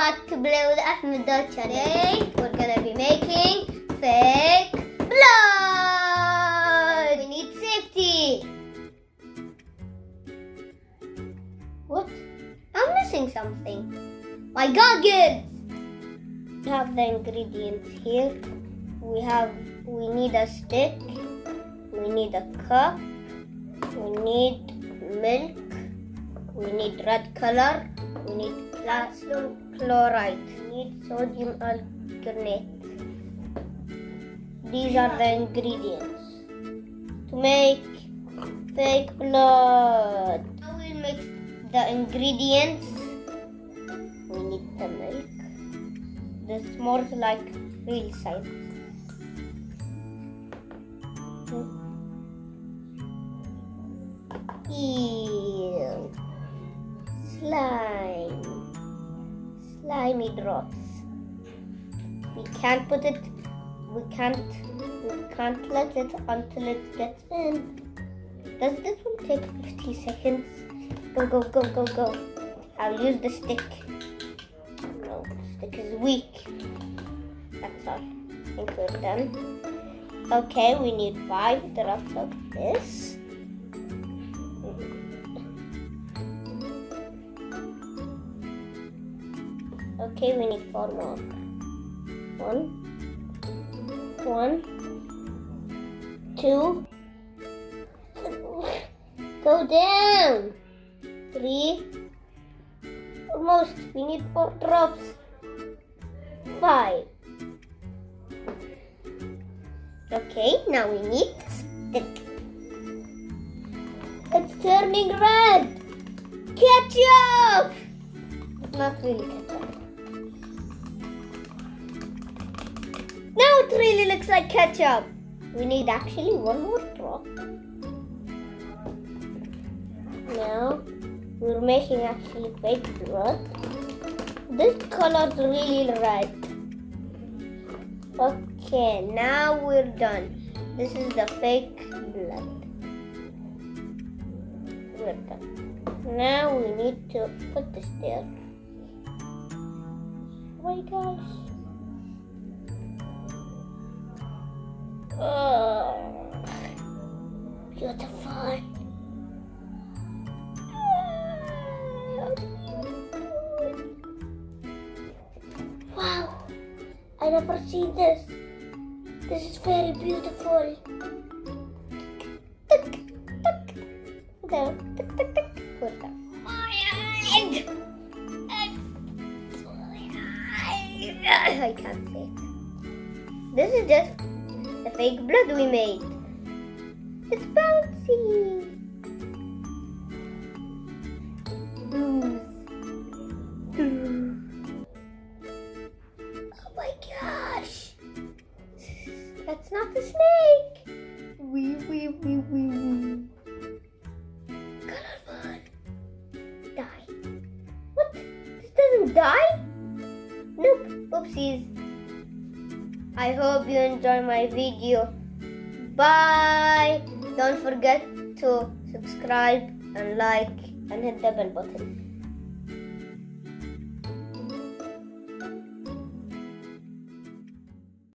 back to Play with Ahmed. Today we're gonna be making fake blood. We need safety. What? I'm missing something. My goggles. We have the ingredients here. We need a stick. We need a cup. We need milk. We need red color. We need calcium chloride. We need sodium alginate. These are the ingredients to make fake blood. Now we'll mix the ingredients. We need the milk. This smells like real science. Ew. Slimy drops. We can't let it until it gets in. Does this one take 50 seconds? Go. I'll use the stick. No, the stick is weak. That's all. I think we're done. Okay, we need 5 drops of this. Okay, we need 4 more. 1, 2. Go down. 3. Almost. We need 4 drops. 5. Okay, now we need a stick. It's turning red. Ketchup! It's not really ketchup. Now it really looks like ketchup. We need actually 1 more drop. Now we're making actually fake blood. This color's really red. Okay, now we're done. This is the fake blood. We're done. Now we need to put this there. Oh my gosh. Oh, beautiful. Wow, I never seen this. This is very beautiful. Down. Put that. I can't see it. This is just the fake blood we made. It's bouncy. Oh my gosh. That's not the snake. Wee. Colorful. Die. What? This doesn't die? Nope. Oopsies. I hope you enjoy my video. Bye. Don't forget to subscribe and like and hit the bell button.